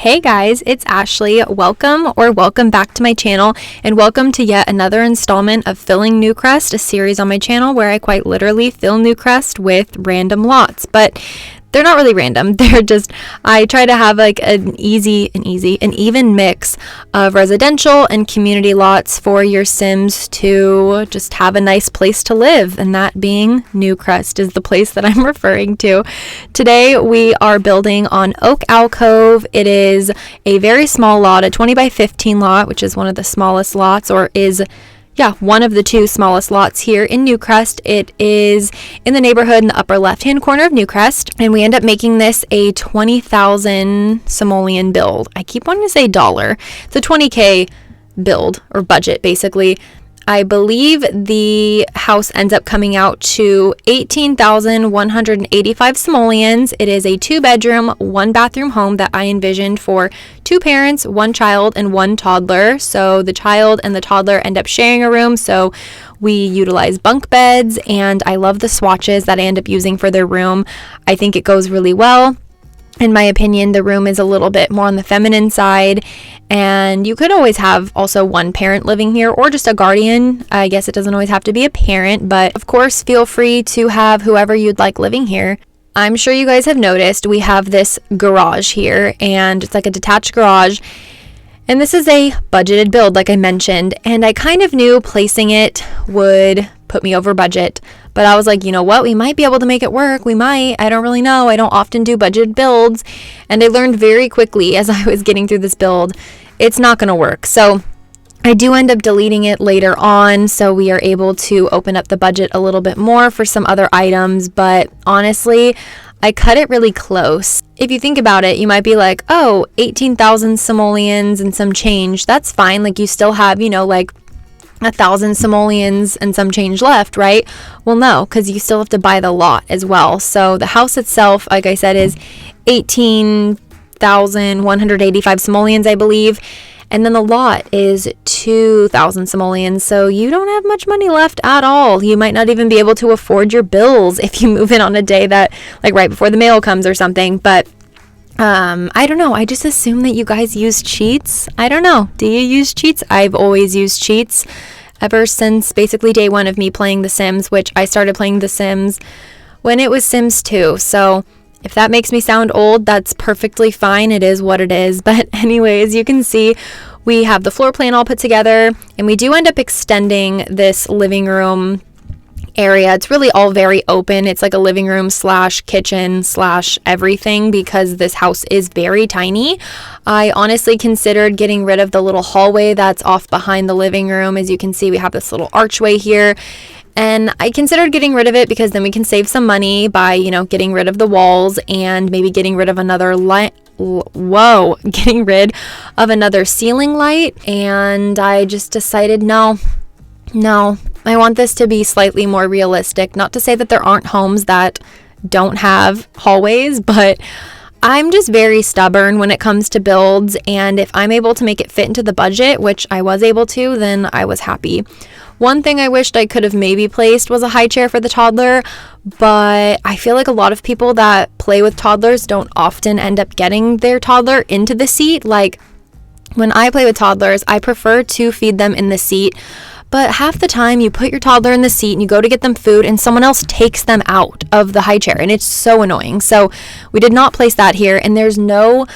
Hey guys, it's Ashley. Welcome back to my channel, and welcome to yet another installment of Filling Newcrest, a series on my channel where I quite literally fill Newcrest with random lots. But they're not really random. They're just, I try to have like an even mix of residential and community lots for your Sims to just have a nice place to live. And that being Newcrest is the place that I'm referring to. Today we are building on Oak Alcove. It is a very small lot, a 20 by 15 lot, which is one of the smallest lots, or is one of the two smallest lots here in Newcrest. It is in the neighborhood in the upper left-hand corner of Newcrest, and we end up making this a 20,000 simoleon build. I keep wanting to say dollar. It's a 20k build, or budget, basically. I believe the house ends up coming out to 18,185 simoleons. It is a 2-bedroom, 1-bathroom home that I envisioned for 2 parents, 1 child, and 1 toddler. So the child and the toddler end up sharing a room. So we utilize bunk beds, and I love the swatches that I end up using for their room. I think it goes really well. In my opinion, the room is a little bit more on the feminine side, and you could always have also 1 parent living here or just a guardian. I guess it doesn't always have to be a parent, but of course, feel free to have whoever you'd like living here. I'm sure you guys have noticed we have this garage here, and it's like a detached garage. And this is a budgeted build, like I mentioned, and I kind of knew placing it would put me over budget. But I was like, you know what? We might be able to make it work. We might. I don't really know. I don't often do budgeted builds. And I learned very quickly as I was getting through this build, it's not going to work. So I do end up deleting it later on, so we are able to open up the budget a little bit more for some other items. But honestly, I cut it really close. If you think about it, you might be like, oh, 18,000 simoleons and some change. That's fine. Like, you still have, like 1,000 simoleons and some change left, right? Well, no, because you still have to buy the lot as well. So the house itself, like I said, is 18,185 simoleons, I believe. And then the lot is 2,000 simoleons. So you don't have much money left at all. You might not even be able to afford your bills if you move in on a day that, like, right before the mail comes or something. But I don't know. I just assume that you guys use cheats. I don't know. Do you use cheats? I've always used cheats ever since basically day 1 of me playing The Sims, which I started playing The Sims when it was Sims 2. So if that makes me sound old, that's perfectly fine. It is what it is. But anyways, you can see we have the floor plan all put together, and we do end up extending this living room area. It's really all very open. It's like a living room / kitchen / everything, because this house is very tiny. I honestly considered getting rid of the little hallway that's off behind the living room. As you can see, we have this little archway here, and I considered getting rid of it because then we can save some money by, getting rid of the walls and maybe getting rid of another getting rid of another ceiling light. And I just decided, no, I want this to be slightly more realistic. Not to say that there aren't homes that don't have hallways, but I'm just very stubborn when it comes to builds, and if I'm able to make it fit into the budget, which I was able to, then I was happy. One thing I wished I could have maybe placed was a high chair for the toddler, but I feel like a lot of people that play with toddlers don't often end up getting their toddler into the seat. Like, when I play with toddlers, I prefer to feed them in the seat. But half the time you put your toddler in the seat and you go to get them food and someone else takes them out of the high chair, and it's so annoying. So we did not place that here, and there's no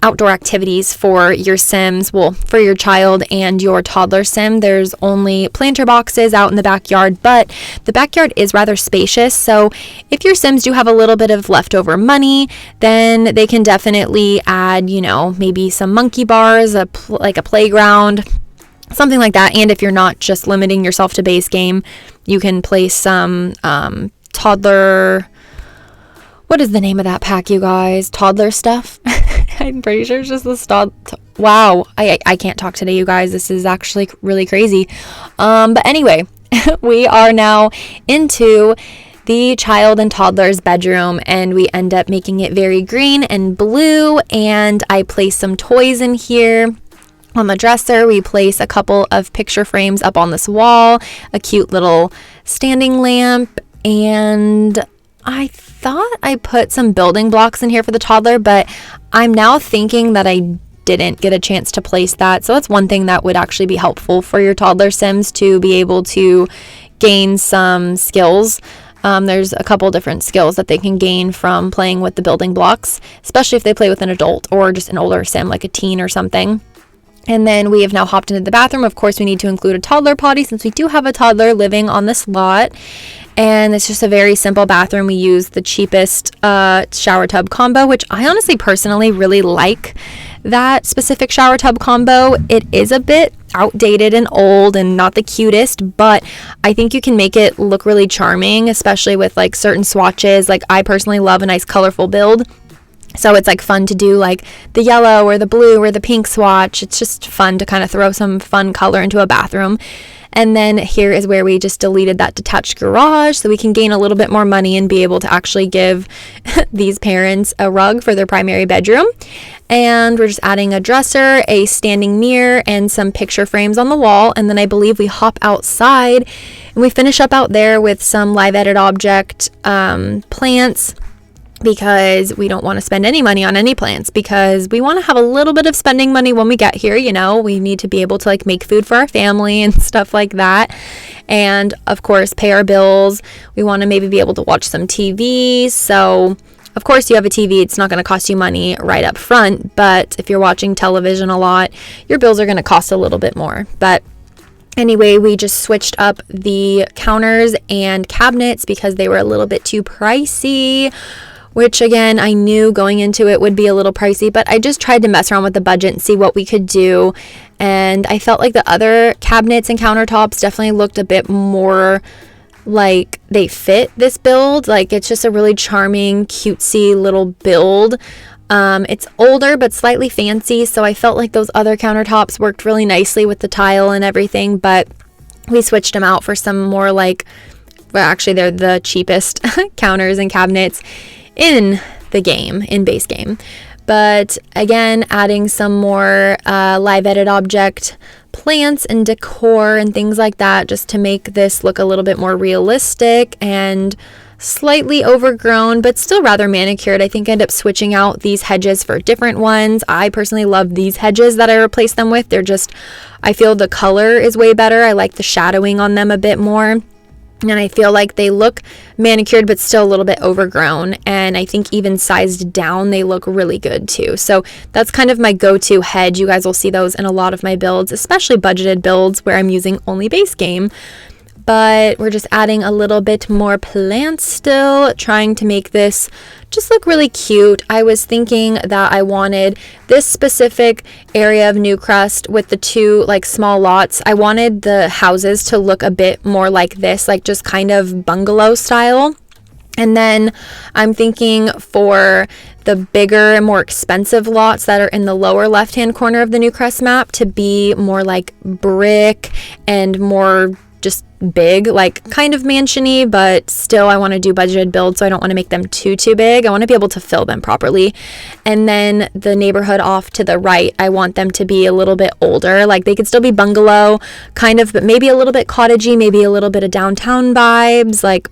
outdoor activities for your Sims, well, for your child and your toddler Sim. There's only planter boxes out in the backyard, but the backyard is rather spacious. So if your Sims do have a little bit of leftover money, then they can definitely add, maybe some monkey bars, like a playground, something like that. And if you're not just limiting yourself to base game, you can place some toddler, what is the name of that pack, you guys? Toddler stuff? I'm pretty sure it's just the wow, I can't talk today, you guys. This is actually really crazy. But anyway, we are now into the child and toddler's bedroom, and we end up making it very green and blue, and I place some toys in here. On the dresser, we place a couple of picture frames up on this wall, a cute little standing lamp, and I thought I put some building blocks in here for the toddler, but I'm now thinking that I didn't get a chance to place that. So that's one thing that would actually be helpful for your toddler Sims, to be able to gain some skills. There's a couple different skills that they can gain from playing with the building blocks, especially if they play with an adult or just an older Sim like a teen or something. And then we have now hopped into the bathroom. Of course, we need to include a toddler potty since we do have a toddler living on this lot. And it's just a very simple bathroom. We use the cheapest shower tub combo, which I honestly personally really like that specific shower tub combo. It is a bit outdated and old and not the cutest, but I think you can make it look really charming, especially with like certain swatches. Like I personally love a nice colorful build. So it's like fun to do like the yellow or the blue or the pink swatch. It's just fun to kind of throw some fun color into a bathroom. And then here is where we just deleted that detached garage so we can gain a little bit more money and be able to actually give these parents a rug for their primary bedroom. And we're just adding a dresser, a standing mirror, and some picture frames on the wall. And then I believe we hop outside and we finish up out there with some live edit object plants, because we don't want to spend any money on any plants, because we want to have a little bit of spending money when we get here. You know, we need to be able to like make food for our family and stuff like that. And of course, pay our bills. We want to maybe be able to watch some TV. So of course, you have a TV, it's not going to cost you money right up front. But if you're watching television a lot, your bills are going to cost a little bit more. But anyway, we just switched up the counters and cabinets because they were a little bit too pricey, which again, I knew going into it would be a little pricey, but I just tried to mess around with the budget and see what we could do. And I felt like the other cabinets and countertops definitely looked a bit more like they fit this build. Like it's just a really charming, cutesy little build. It's older but slightly fancy, so I felt like those other countertops worked really nicely with the tile and everything, but we switched them out for some more like, well, actually they're the cheapest counters and cabinets in the game, in base game. But again, adding some more live edit object plants and decor and things like that, just to make this look a little bit more realistic and slightly overgrown, but still rather manicured. I think I ended up switching out these hedges for different ones. I personally love these hedges that I replaced them with. They're just, I feel the color is way better. I like the shadowing on them a bit more. And I feel like they look manicured, but still a little bit overgrown. And I think even sized down, they look really good too. So that's kind of my go-to hedge. You guys will see those in a lot of my builds, especially budgeted builds where I'm using only base game. But we're just adding a little bit more plants still, trying to make this just look really cute. I was thinking that I wanted this specific area of Newcrest with the two like small lots. I wanted the houses to look a bit more like this, like just kind of bungalow style. And then I'm thinking for the bigger and more expensive lots that are in the lower left-hand corner of the Newcrest map to be more like brick and more just big, like kind of mansion-y, but still I want to do budgeted builds, so I don't want to make them too big. I want to be able to fill them properly. And then the neighborhood off to the right, I want them to be a little bit older. Like they could still be bungalow kind of, but maybe a little bit cottagey, maybe a little bit of downtown vibes. Like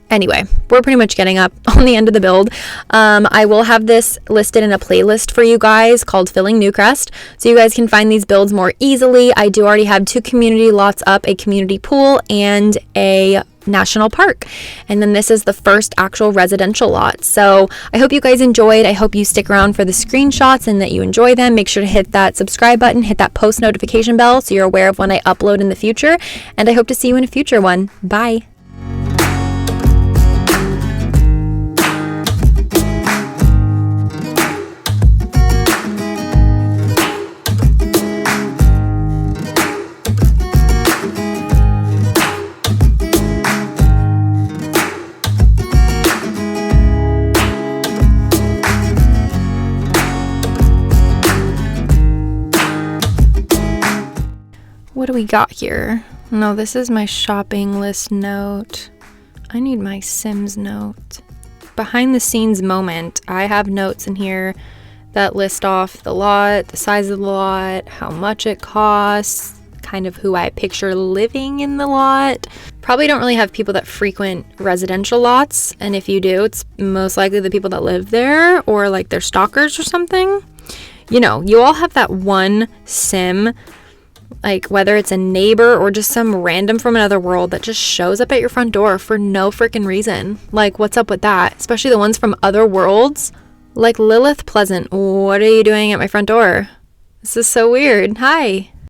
anyway, we're pretty much getting up on the end of the build. I will have this listed in a playlist for you guys called Filling Newcrest, so you guys can find these builds more easily. I do already have 2 community lots up, a community pool and a national park. And then this is the first actual residential lot. So I hope you guys enjoyed. I hope you stick around for the screenshots and that you enjoy them. Make sure to hit that subscribe button, hit that post notification bell so you're aware of when I upload in the future. And I hope to see you in a future one. Bye. What do we got here? No, this is my shopping list note. I need my Sims note. Behind the scenes moment, I have notes in here that list off the lot, the size of the lot, how much it costs, kind of who I picture living in the lot. Probably don't really have people that frequent residential lots, and if you do, it's most likely the people that live there, or like they're stalkers or something. You know, you all have that one sim, like whether it's a neighbor or just some random from another world that just shows up at your front door for no freaking reason. Like, what's up with that? Especially the ones from other worlds. Like Lilith Pleasant, what are you doing at my front door? This is so weird. Hi.